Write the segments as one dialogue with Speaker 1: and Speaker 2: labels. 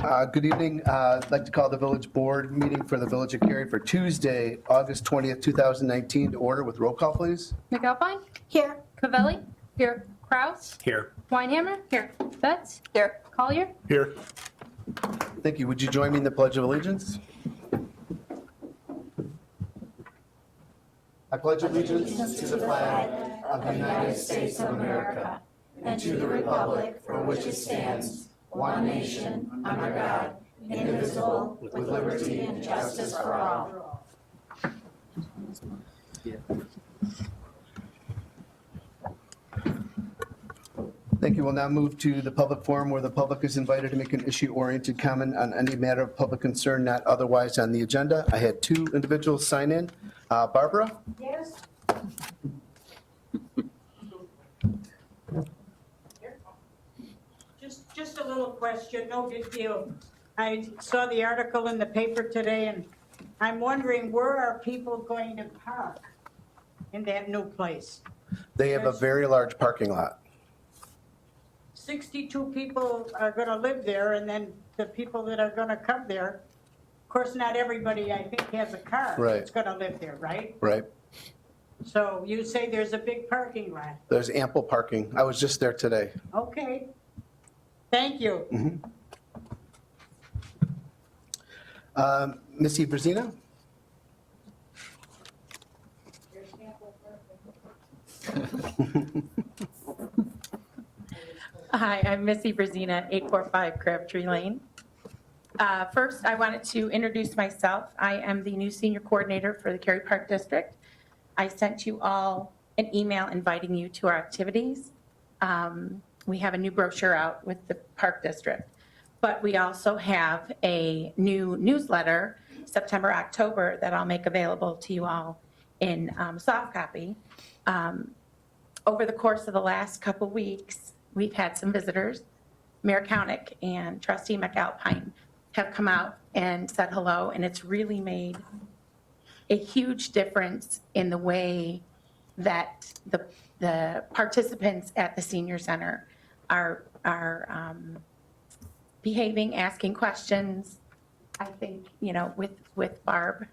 Speaker 1: Good evening. I'd like to call the village board meeting for the Village of Cary for Tuesday, August 20th, 2019 to order with roll call, please.
Speaker 2: McAlpine?
Speaker 3: Here.
Speaker 2: Cavelli? Here. Kraus?
Speaker 4: Here.
Speaker 2: Weinhammer? Here. Betts?
Speaker 3: Here.
Speaker 2: Collier?
Speaker 4: Here.
Speaker 1: Thank you. Would you join me in the Pledge of Allegiance? I pledge allegiance to the flag of the United States of America and to the republic for which it stands, one nation, under God, indivisible, with liberty and justice for all. Thank you. We'll now move to the public forum where the public is invited to make an issue-oriented comment on any matter of public concern not otherwise on the agenda. I had two individuals sign in. Barbara?
Speaker 3: Yes. Just a little question, no big deal. I saw the article in the paper today, and I'm wondering, where are people going to park in that new place?
Speaker 1: They have a very large parking lot.
Speaker 3: 62 people are going to live there, and then the people that are going to come there, of course, not everybody, I think, has a car.
Speaker 1: Right.
Speaker 3: That's going to live there, right?
Speaker 1: Right.
Speaker 3: So you say there's a big parking lot.
Speaker 1: There's ample parking. I was just there today.
Speaker 3: Okay. Thank you.
Speaker 1: Missy Brazina?
Speaker 5: Hi, I'm Missy Brazina, 845 Crabtree Lane. First, I wanted to introduce myself. I am the new senior coordinator for the Cary Park District. I sent you all an email inviting you to our activities. We have a new brochure out with the Park District, but we also have a new newsletter, September, October, that I'll make available to you all in soft copy. Over the course of the last couple weeks, we've had some visitors. Mayor Koenig and Trustee McAlpine have come out and said hello, and it's really made a huge difference in the way that the participants at the senior center are behaving, asking questions. I think, with Barb,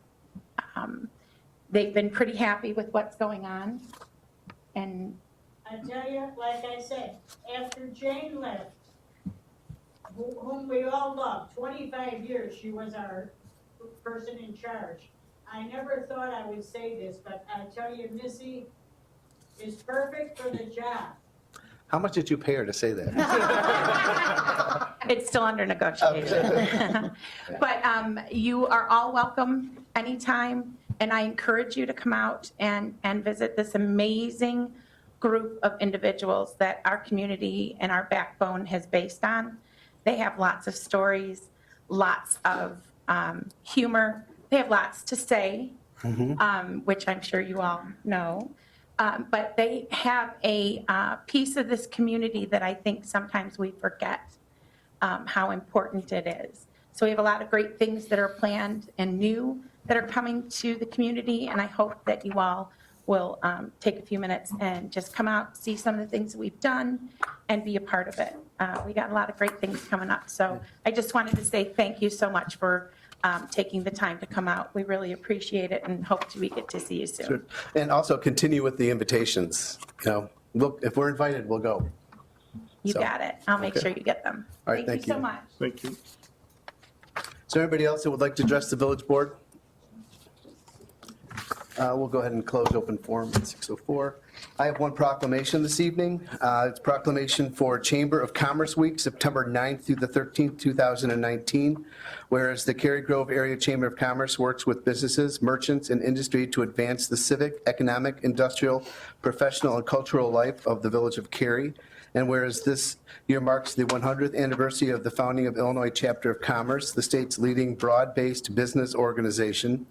Speaker 5: they've been pretty happy with what's going on. And
Speaker 3: I tell you, like I said, after Jane left, whom we all loved, 25 years, she was our person in charge. I never thought I would say this, but I tell you, Missy is perfect for the job.
Speaker 1: How much did you pay her to say that?
Speaker 5: it's still under negotiation. But you are all welcome anytime, and I encourage you to come out and visit this amazing group of individuals that our community and our backbone has based on. They have lots of stories, lots of humor. They have lots to say, which I'm sure you all know. But they have a piece of this community that I think sometimes we forget how important it is. So we have a lot of great things that are planned and new that are coming to the community, and I hope that you all will take a few minutes and just come out, see some of the things that we've done, and be a part of it. We got a lot of great things coming up. So I just wanted to say thank you so much for taking the time to come out. We really appreciate it and hope we get to see you soon.
Speaker 1: Sure. And also continue with the invitations. If we're invited, we'll go.
Speaker 5: You
Speaker 1: So,
Speaker 5: got it. I'll make
Speaker 1: okay.
Speaker 5: sure you get them.
Speaker 1: All right, thank
Speaker 5: so
Speaker 1: you.
Speaker 5: much.
Speaker 4: Thank you.
Speaker 1: Is there anybody else that would like to address the village board? We'll go ahead and close open forum at 6:04. I have one proclamation this evening. It's proclamation for Chamber of Commerce Week, September 9th through the 13th, 2019. Whereas the Cary Grove Area Chamber of Commerce works with businesses, merchants, and industry to advance the civic, economic, industrial, professional, and cultural life of the village of Cary. And whereas this year marks the 100th anniversary of the founding of Illinois Chapter of Commerce, the state's leading broad-based business organization.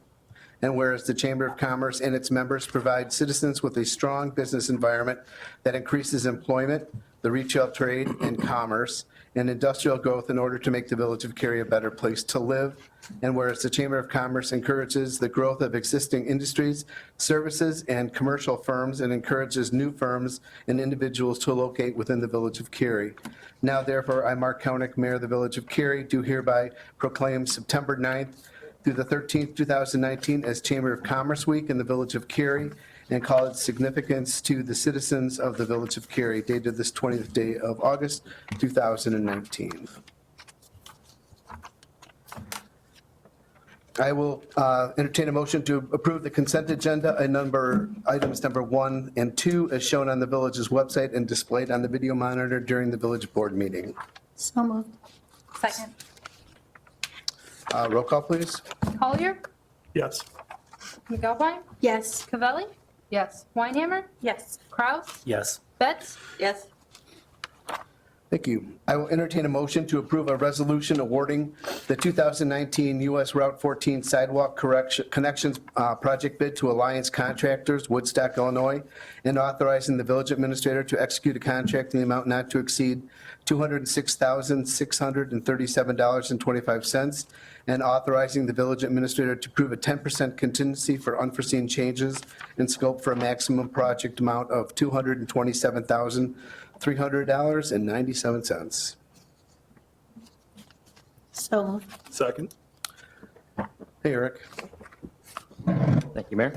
Speaker 1: And whereas the Chamber of Commerce and its members provide citizens with a strong business environment that increases employment, the retail trade and commerce, and industrial growth in order to make the Village of Cary a better place to live. And whereas the Chamber of Commerce encourages the growth of existing industries, services, and commercial firms, and encourages new firms and individuals to locate within the Village of Cary. Now therefore, I, Mark Koenig, Mayor of the Village of Cary, do hereby proclaim September 9th through the 13th, 2019 as Chamber of Commerce Week in the Village of Cary, and call its significance to the citizens of the Village of Cary, dated this 20th day of August, 2019. I will entertain a motion to approve the consent agenda and items number 1 and 2 as shown on the village's website and displayed on the video monitor during the village board meeting.
Speaker 2: So moved. Second.
Speaker 1: Roll call, please.
Speaker 2: Collier,
Speaker 4: Yes.
Speaker 2: McElwain,
Speaker 6: Yes.
Speaker 2: Cavelli. Yes. Weinhammer,
Speaker 5: Yes.
Speaker 2: Kraus,
Speaker 4: Yes.
Speaker 2: Betts.
Speaker 6: Yes.
Speaker 1: Thank you. I will entertain a motion to approve a resolution awarding the 2019 US Route 14 Sidewalk Connections project bid to Alliance Contractors, Woodstock, Illinois, and authorizing the village administrator to execute a contract in the amount not to exceed $206,637.25, and authorizing the village administrator to approve a 10% contingency for unforeseen changes in scope for a maximum project amount of $227,300.97.
Speaker 6: So moved.
Speaker 4: Second.
Speaker 1: Hey, Eric.
Speaker 7: Thank you, Mayor.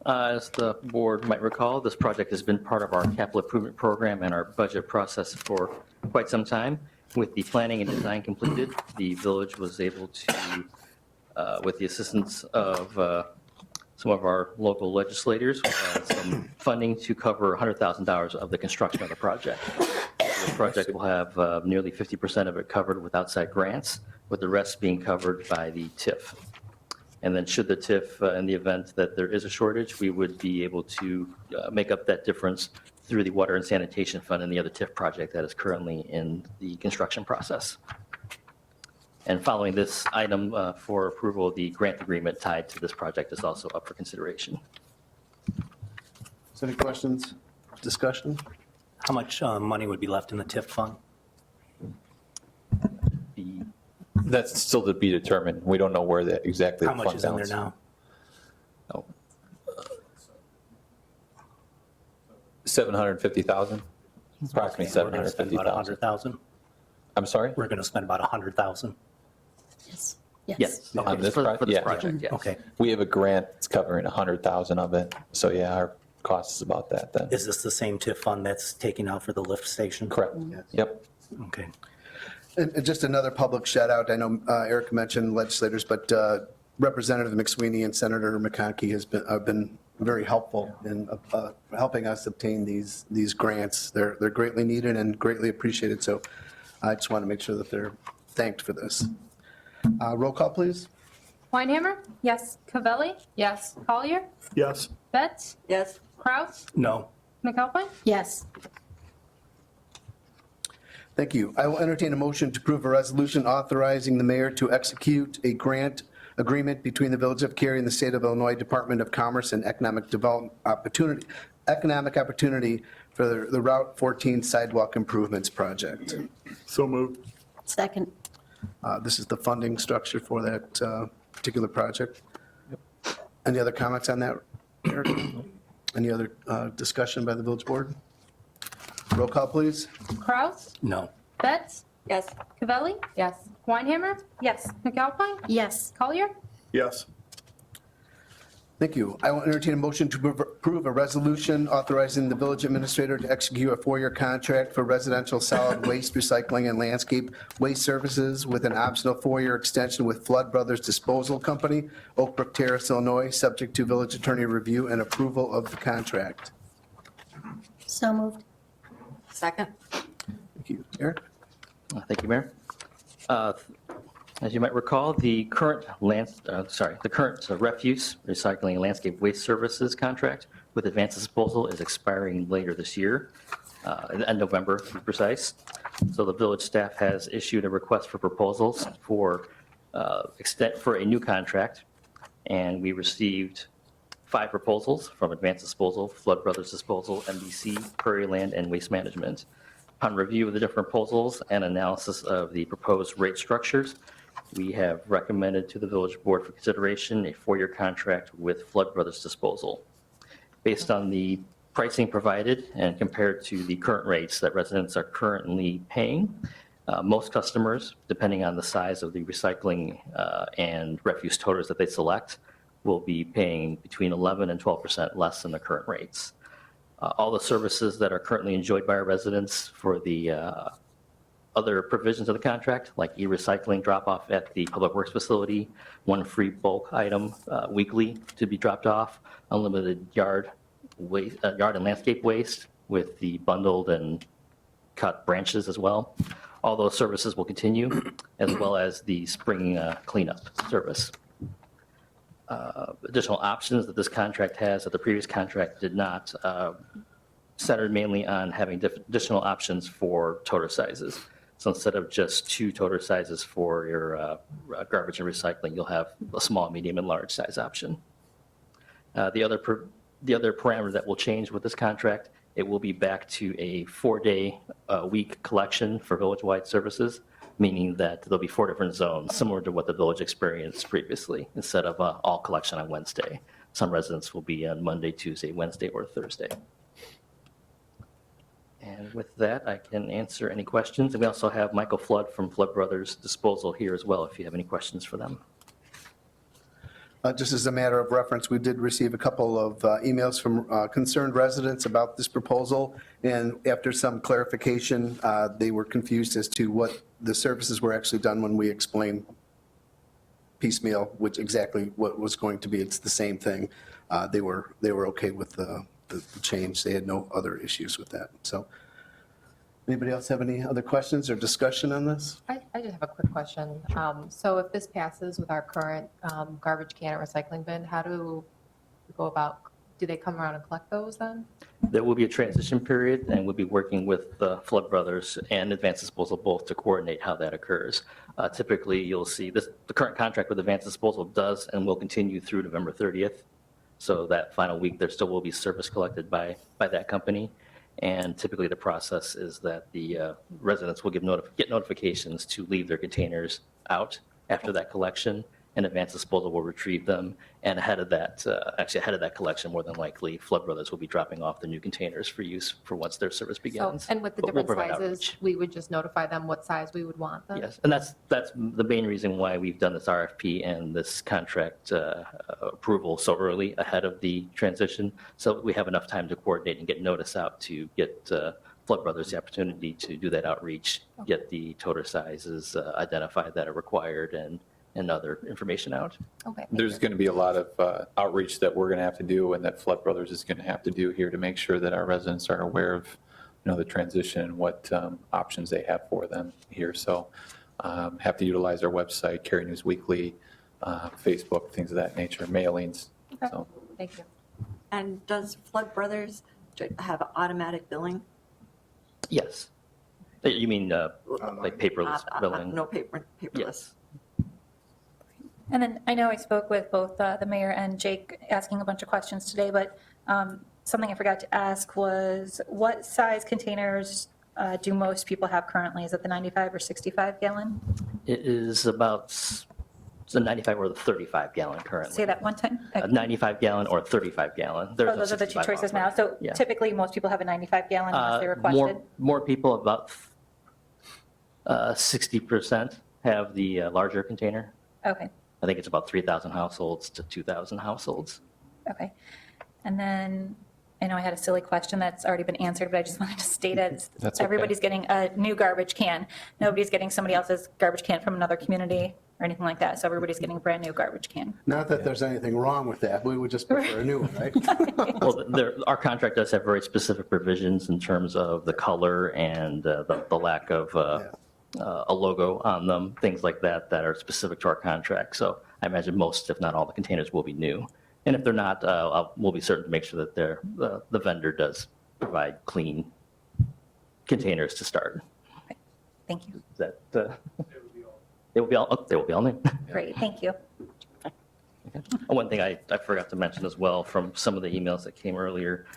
Speaker 7: As the board might recall, this project has been part of our capital improvement program and our budget process for quite some time. With the planning and design completed, the village was able to, with the assistance of some of our local legislators, some funding to cover $100,000 of the construction of the project. The project will have nearly 50% of it covered with outside grants, with the rest being covered by the TIF. And then should the TIF, in the event that there is a shortage, we would be able to make up that difference through the Water and Sanitation Fund and the other TIF project that is currently in the construction process. And following this item for approval, the grant agreement tied to this project is also up for consideration.
Speaker 1: Any questions, discussion?
Speaker 8: How much money would be left in the TIF fund?
Speaker 7: The
Speaker 9: That's still to be determined. We don't know where that exactly.
Speaker 8: How
Speaker 9: the
Speaker 8: much
Speaker 9: fund
Speaker 8: is in there
Speaker 9: balance-
Speaker 8: now?
Speaker 9: Oh. 750,000? Approximately
Speaker 8: Okay, we're gonna spend about
Speaker 9: 750,000.
Speaker 8: 100,000?
Speaker 9: I'm sorry?
Speaker 8: We're going to spend about 100,000?
Speaker 6: Yes.
Speaker 7: yes,
Speaker 9: On this
Speaker 7: for this
Speaker 9: yeah.
Speaker 7: project, yes.
Speaker 8: Okay.
Speaker 9: We have a grant that's covering 100,000 of it. So yeah, our cost is about that then.
Speaker 8: Is this the same TIF fund that's taken out for the lift station?
Speaker 9: Correct. Yep.
Speaker 8: Okay.
Speaker 1: And just another public shout out. I know Eric mentioned legislators, but Representative McSweeney and Senator McConkey have been very helpful in helping us obtain these grants. They're greatly needed and greatly appreciated. So I just want to make sure that they're thanked for this. Roll call, please.
Speaker 2: Weinhammer,
Speaker 5: Yes.
Speaker 2: Cavelli. Yes. Collier,
Speaker 4: Yes.
Speaker 2: Betts,
Speaker 6: Yes.
Speaker 2: Kraus,
Speaker 8: No.
Speaker 2: McElwain.
Speaker 6: Yes.
Speaker 1: Thank you. I will entertain a motion to approve a resolution authorizing the mayor to execute a grant agreement between the Village of Cary and the State of Illinois Department of Commerce and Economic Opportunity for the Route 14 Sidewalk Improvements Project.
Speaker 4: So moved.
Speaker 6: Second.
Speaker 1: This is the funding structure for that particular project. Any other comments on that, Eric? Any other discussion by the village board? Roll call, please.
Speaker 2: Kraus,
Speaker 8: No.
Speaker 2: Betts,
Speaker 6: Yes.
Speaker 2: Cavelli. Yes. Weinhammer,
Speaker 5: Yes.
Speaker 2: McElwain,
Speaker 6: Yes.
Speaker 2: Collier.
Speaker 4: Yes.
Speaker 1: Thank you. I will entertain a motion to approve a resolution authorizing the village administrator to execute a 4-year contract for residential solid waste recycling and landscape waste services with an optional 4-year extension with Flood Brothers Disposal Company, Oak Brook Terrace, Illinois, subject to village attorney review and approval of the contract.
Speaker 6: So moved. Second.
Speaker 1: Thank you. Eric?
Speaker 7: Thank you, Mayor. As you might recall, the current refuse, recycling, and landscape waste services contract with Advanced Disposal is expiring later this year, in November to be precise. So the village staff has issued a request for proposals for a new contract, and we received 5 proposals from Advanced Disposal, Flood Brothers Disposal, MBC, Prairie Land, and Waste Management. Upon review of the different proposals and analysis of the proposed rate structures, we have recommended to the village board for consideration a 4-year contract with Flood Brothers Disposal. Based on the pricing provided and compared to the current rates that residents are currently paying, most customers, depending on the size of the recycling and refuse toters that they select, will be paying between 11 and 12% less than the current rates. All the services that are currently enjoyed by our residents for the other provisions of the contract, like e-recycling drop-off at the Public Works facility, 1 free bulk item weekly to be dropped off, unlimited yard and landscape waste with the bundled and cut branches as well. All those services will continue, as well as the spring cleanup service. Additional options that this contract has that the previous contract did not, centered mainly on having additional options for toter sizes. So instead of just 2 toter sizes for your garbage and recycling, you'll have a small, medium, and large size option. The other parameter that will change with this contract, it will be back to a 4-day week collection for village-wide services, meaning that there'll be 4 different zones, similar to what the village experienced previously, instead of all collection on Wednesday. Some residents will be on Monday, Tuesday, Wednesday, or Thursday. And with that, I can answer any questions. And we also have Michael Flood from Flood Brothers Disposal here as well, if you have any questions for them.
Speaker 1: Just as a matter of reference, we did receive a couple of emails from concerned residents about this proposal, and after some clarification, they were confused as to what the services were actually done when we explained piecemeal, which exactly what was going to be. It's the same thing. They were okay with the change. They had no other issues with that. So anybody else have any other questions or discussion on this?
Speaker 10: I just have a quick question. So if this passes with our current garbage can and recycling bin, how do we go about, do they come around and collect those then?
Speaker 7: There will be a transition period, and we'll be working with the Flood Brothers and Advanced Disposal both to coordinate how that occurs. Typically, you'll see the current contract with Advanced Disposal does and will continue through November 30th. So that final week, there still will be service collected by that company. And typically the process is that the residents will get notifications to leave their containers out after that collection, and Advanced Disposal will retrieve them. And ahead of that collection, more than likely, Flood Brothers will be dropping off the new containers for use for once their service
Speaker 10: So,
Speaker 7: begins.
Speaker 10: and with the
Speaker 7: But we'll
Speaker 10: different
Speaker 7: provide
Speaker 10: sizes,
Speaker 7: outreach.
Speaker 10: we would just notify them what size we would want them?
Speaker 7: Yes, and that's the main reason why we've done this RFP and this contract approval so early ahead of the transition, so that we have enough time to coordinate and get notice out to get Flood Brothers the opportunity to do that outreach, get the toter sizes identified that are required, and other information out.
Speaker 10: Okay. thank
Speaker 9: There's
Speaker 10: you.
Speaker 9: going to be a lot of outreach that we're going to have to do and that Flood Brothers is going to have to do here to make sure that our residents are aware of, the transition and what options they have for them here. So have to utilize our website, Cary News Weekly, Facebook, things of that nature, mailings.
Speaker 10: Okay.
Speaker 9: So
Speaker 10: Thank you.
Speaker 11: And does Flood Brothers have automatic billing?
Speaker 7: Yes. You mean like paperless billing?
Speaker 11: No paperless?
Speaker 7: Yes.
Speaker 12: And then I know I spoke with both the mayor and Jake asking a bunch of questions today, but something I forgot to ask was what size containers do most people have currently? Is it the 95 or 65 gallon?
Speaker 7: It is about the 95 or the 35 gallon currently.
Speaker 12: Say that one time.
Speaker 7: A 95 gallon or 35 gallon.
Speaker 12: Oh,
Speaker 7: There's no
Speaker 12: those are the two
Speaker 7: 65
Speaker 12: choices
Speaker 7: offered.
Speaker 12: now. So
Speaker 7: Yeah.
Speaker 12: typically, most people have a 95 gallon unless they requested.
Speaker 7: More people, about 60% have the larger container.
Speaker 12: Okay,
Speaker 7: I think it's about 3,000 households to 2,000 households.
Speaker 12: okay. And then I know I had a silly question that's already been answered, but I just wanted to state it.
Speaker 9: That's okay.
Speaker 12: Everybody's getting a new garbage can. Nobody's getting somebody else's garbage can from another community or anything like that. So everybody's getting a brand new garbage can.
Speaker 1: Not that there's anything wrong with that. We would just prefer a new one, right?
Speaker 7: Well, our contract does have very specific provisions in terms of the color and the lack of a logo on them, things like that that are specific to our contract. So I imagine most, if not all, the containers will be new. And if they're not, we'll be certain to make sure that the vendor does provide clean containers to start.
Speaker 12: Thank you.
Speaker 7: Is that, they will be all new.
Speaker 12: Great, thank you.
Speaker 7: One thing I forgot to mention as well from some of the emails that came earlier,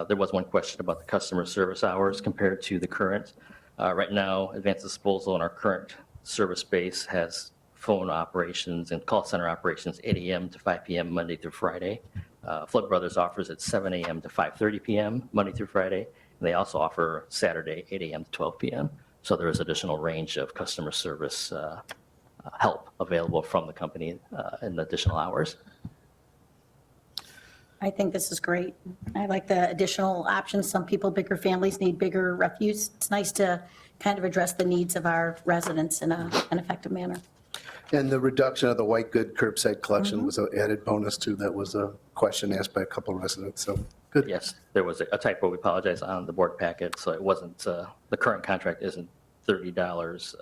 Speaker 7: There was one question about the customer service hours compared to the current. Right now, Advanced Disposal in our current service base has phone operations and call center operations 8 a.m. to 5 p.m. Monday through Friday. Flood Brothers offers at 7 a.m. to 5:30 p.m. Monday through Friday. And they also offer Saturday 8 a.m. to 12 p.m. So there is additional range of customer service help available from the company in additional hours.
Speaker 6: I think this is great. I like the additional options. Some people, bigger families, need bigger refuse. It's nice to kind of address the needs of our residents in an effective manner.
Speaker 1: And the reduction of the white good curbside collection was an added bonus too. That was a question asked by a couple of residents, so good.
Speaker 7: Yes, there was a typo, we apologize, on the board packet, so it wasn't, the current contract isn't $30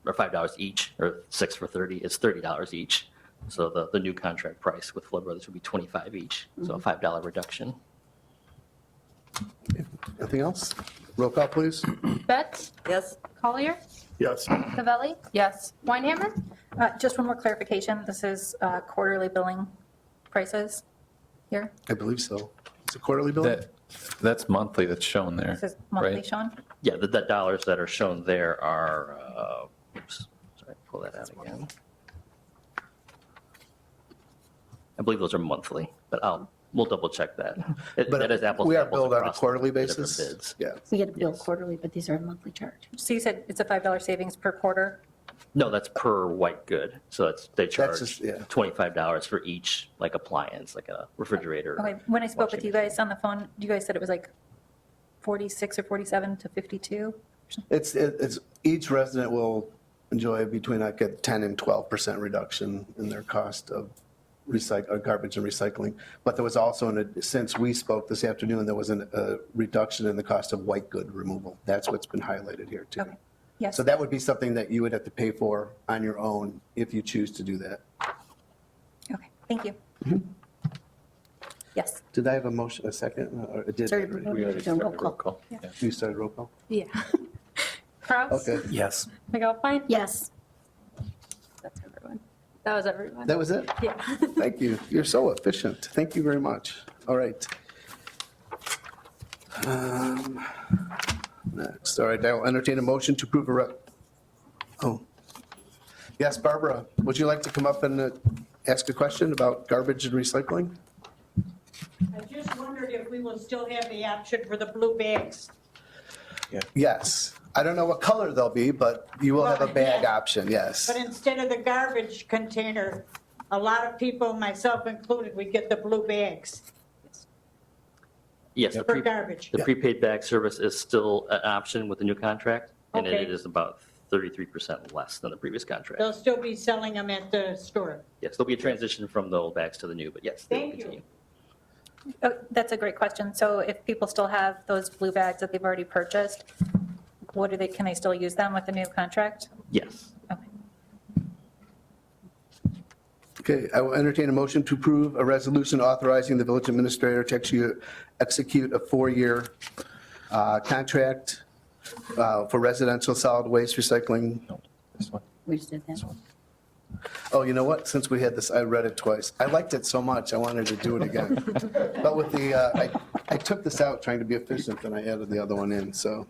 Speaker 7: or $5 each, or 6 for 30, it's $30 each. So the new contract price with Flood Brothers would be $25 each, so a $5 reduction.
Speaker 1: Anything else? Roll call, please.
Speaker 2: Betts,
Speaker 11: Yes.
Speaker 2: Collier,
Speaker 4: Yes.
Speaker 2: Cavelli,
Speaker 10: Yes.
Speaker 2: Weinhammer,
Speaker 12: Just one more clarification. This is quarterly billing prices here.
Speaker 1: I believe so. It's a quarterly bill?
Speaker 9: That's monthly that's shown there.
Speaker 12: This is monthly,
Speaker 9: Right.
Speaker 12: Sean?
Speaker 7: Yeah, the dollars that are shown there are, oops, sorry, pull that out again. I believe those are monthly, but we'll double check that. That is apples
Speaker 1: We
Speaker 7: to
Speaker 1: are
Speaker 7: apples
Speaker 1: billed on a
Speaker 7: across
Speaker 1: quarterly
Speaker 7: the different
Speaker 1: basis?
Speaker 7: bids.
Speaker 1: Yeah.
Speaker 6: We get a bill
Speaker 7: Yes.
Speaker 6: quarterly, but these are a monthly charge.
Speaker 12: So you said it's a $5 savings per quarter?
Speaker 7: No, that's per white good. So they charge
Speaker 1: just- yeah.
Speaker 7: $25 for each like appliance, like a refrigerator.
Speaker 12: Okay, when I spoke with
Speaker 7: washing
Speaker 12: you guys on the phone, you guys said it was like 46 or 47 to 52?
Speaker 1: It's each resident will enjoy between like a 10 and 12% reduction in their cost of garbage and recycling. But there was also, since we spoke this afternoon, there was a reduction in the cost of white good removal. That's what's been highlighted here too.
Speaker 12: Okay. Yes.
Speaker 1: So that would be something that you would have to pay for on your own if you choose to do that.
Speaker 12: Okay, thank you. Yes.
Speaker 1: Did I have a motion, a second? Or did I
Speaker 6: Sorry,
Speaker 1: already?
Speaker 9: We already
Speaker 6: Doing roll
Speaker 9: started
Speaker 6: call.
Speaker 9: roll call.
Speaker 12: Yeah.
Speaker 1: You started roll call?
Speaker 2: Yeah. Kraus,
Speaker 1: Okay,
Speaker 8: Yes.
Speaker 2: McAlpine,
Speaker 6: Yes.
Speaker 2: that's everyone. That was everyone.
Speaker 1: that was it?
Speaker 2: Yeah.
Speaker 1: Thank you. You're so efficient. Thank you very much. All right. Next, all right, I will entertain a motion to approve Yes, Barbara, would you like to come up and ask a question about garbage and recycling?
Speaker 3: I just wondered if we will still have the option for the blue bags.
Speaker 1: Yes. I don't know what color they'll be, but you will have a
Speaker 3: Well,
Speaker 1: bag
Speaker 3: yeah.
Speaker 1: option, yes.
Speaker 3: But instead of the garbage container, a lot of people, myself included, we get the blue bags
Speaker 7: Yes,
Speaker 3: for garbage.
Speaker 7: the prepaid bag service is still an option with the new contract, and
Speaker 3: Okay.
Speaker 7: it is about 33% less than the previous contract.
Speaker 3: They'll still be selling them at the store.
Speaker 7: Yes, there'll be a transition from the old bags to the new, but yes, they will
Speaker 3: Thank you.
Speaker 7: continue.
Speaker 12: Oh, that's a great question. So if people still have those blue bags that they've already purchased, can they still use them with the new contract?
Speaker 7: Yes.
Speaker 12: Okay.
Speaker 1: Okay, I will entertain a motion to approve a resolution authorizing the village administrator to execute a 4-year contract for residential solid waste recycling.
Speaker 9: This one.
Speaker 6: We just did that.
Speaker 1: Oh, you know what? Since we had this, I read it twice. I liked it so much, I wanted to do it again. But with I took this out trying to be efficient, and I added the other one in, so.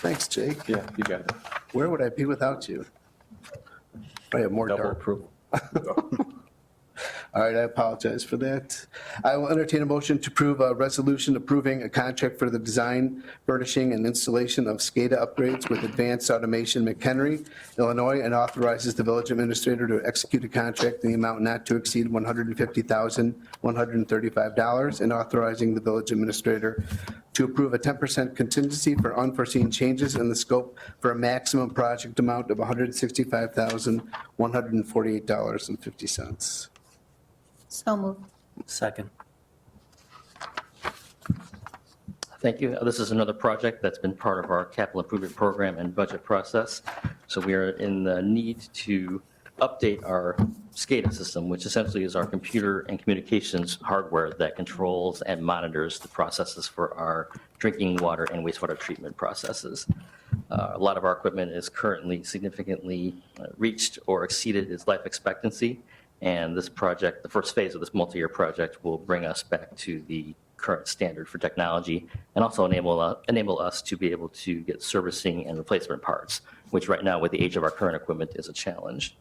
Speaker 1: Thanks, Jake.
Speaker 9: Yeah, you got it.
Speaker 1: Where would I be without you? I have more
Speaker 9: Double
Speaker 1: dark.
Speaker 9: approval.
Speaker 1: All right, I apologize for that. I will entertain a motion to approve a resolution approving a contract for the design, furnishing, and installation of SCADA upgrades with Advanced Automation McHenry, Illinois, and authorizes the village administrator to execute a contract in the amount not to exceed $150,135, and authorizing the village administrator to approve a 10% contingency for unforeseen changes in the scope for a maximum project amount of $165,148.50.
Speaker 6: So moved.
Speaker 8: Second.
Speaker 7: Thank you. This is another project that's been part of our capital improvement program and budget process. So we are in the need to update our SCADA system, which essentially is our computer and communications hardware that controls and monitors the processes for our drinking water and wastewater treatment processes. A lot of our equipment is currently significantly reached or exceeded its life expectancy. And this project, the first phase of this multi-year project, will bring us back to the current standard for technology, and also enable us to be able to get servicing and replacement parts, which right now with the age of our current equipment is a challenge.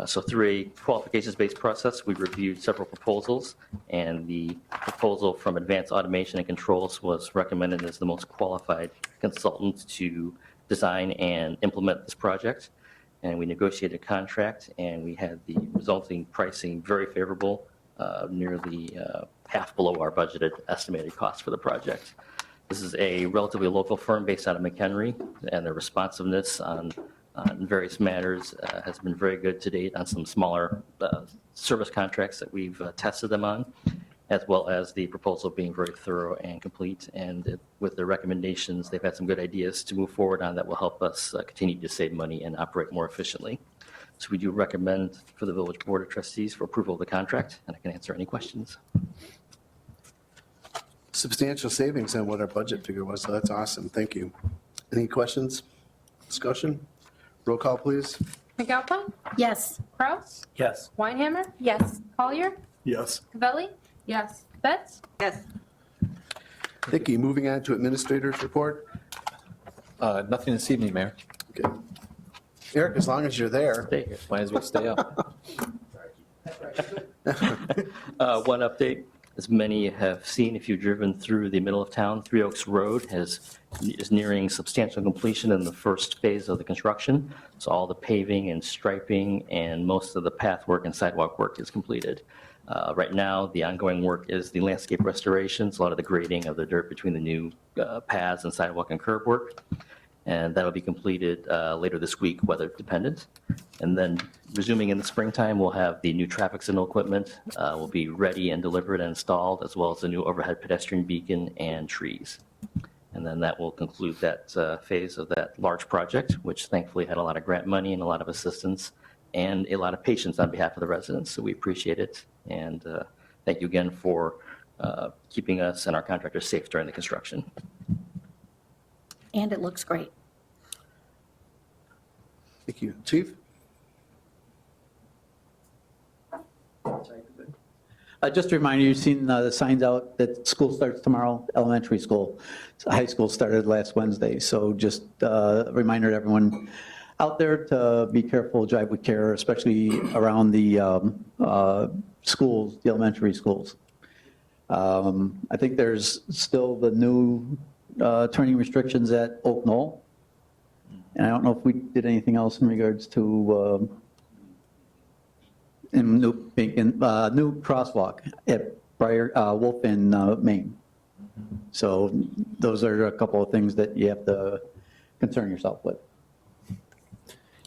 Speaker 7: So through a qualifications-based process, we reviewed several proposals, and the proposal from Advanced Automation and Controls was recommended as the most qualified consultant to design and implement this project. And we negotiated a contract, and we had the resulting pricing very favorable, nearly half below our budgeted estimated cost for the project. This is a relatively local firm based out of McHenry, and their responsiveness on various matters has been very good to date on some smaller service contracts that we've tested them on, as well as the proposal being very thorough and complete. And with their recommendations, they've had some good ideas to move forward on that will help us continue to save money and operate more efficiently. So we do recommend for the Village Board of Trustees for approval of the contract, and I can answer any questions.
Speaker 1: Substantial savings on what our budget figure was, so that's awesome. Thank you. Any questions? Discussion? Roll call, please.
Speaker 2: McAlpine?
Speaker 6: Yes.
Speaker 2: Kraus?
Speaker 8: Yes.
Speaker 2: Weinhammer?
Speaker 12: Yes.
Speaker 2: Collier?
Speaker 4: Yes.
Speaker 2: Cavelli? Yes. Betts?
Speaker 11: Yes.
Speaker 1: Thank you. Moving on to administrators report.
Speaker 9: Nothing this evening, Mayor.
Speaker 1: Okay. Eric, as long as you're there.
Speaker 9: Stay here. Might as well stay up.
Speaker 7: One update, as many have seen if you've driven through the middle of town, Three Oaks Road is nearing substantial completion in the first phase of the construction. So all the paving and striping and most of the path work and sidewalk work is completed. Right now, the ongoing work is the landscape restorations, a lot of the grading of the dirt between the new paths and sidewalk and curb work. And that'll be completed later this week, weather dependent. And then resuming in the springtime, we'll have the new traffic signal equipment will be ready and delivered and installed, as well as the new overhead pedestrian beacon and trees. And then that will conclude that phase of that large project, which thankfully had a lot of grant money and a lot of assistance and a lot of patience on behalf of the residents. So we appreciate it. And thank you again for keeping us and our contractors safe during the construction.
Speaker 6: And it looks great.
Speaker 1: Thank you. Chief?
Speaker 13: Just a reminder, you've seen the signs out that school starts tomorrow, elementary school. High school started last Wednesday, so just a reminder to everyone out there to be careful, drive with care, especially around the schools, the elementary schools. I think there's still the new turning restrictions at Oak Knoll. And I don't know if we did anything else in regards to new crosswalk at Wolf in Maine. So those are a couple of things that you have to concern yourself with.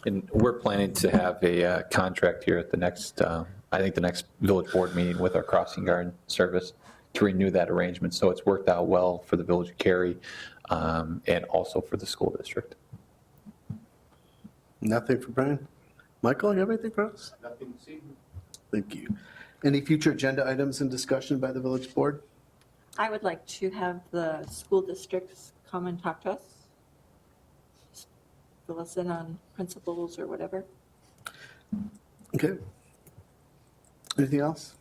Speaker 9: And we're planning to have a contract here at the next, I think the next village board meeting with our crossing guard service to renew that arrangement. So it's worked out well for the village of Cary and also for the school district.
Speaker 1: Nothing for Brian? Michael, you have anything for us? Nothing this evening. Thank you. Any future agenda items in discussion by the village board?
Speaker 11: I would like to have the school districts come and talk to us. Just fill us in on principles or whatever.
Speaker 1: Okay. Anything else?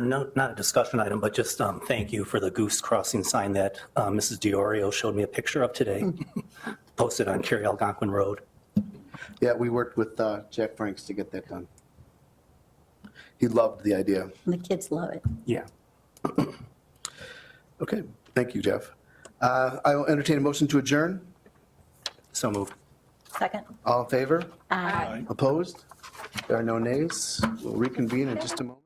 Speaker 8: No, not a discussion item, but just thank you for the Goose Crossing sign that Mrs. Diorio showed me a picture of today, posted on Cary Algonquin Road.
Speaker 1: Yeah, we worked with Jack Franks to get that done. He loved the idea.
Speaker 6: And the kids love it.
Speaker 8: Yeah.
Speaker 1: Okay, thank you, Jeff. I will entertain a motion to adjourn.
Speaker 8: So moved.
Speaker 6: Second.
Speaker 1: All in favor?
Speaker 6: Aye.
Speaker 1: Opposed? There are no nays. We'll reconvene in just a moment.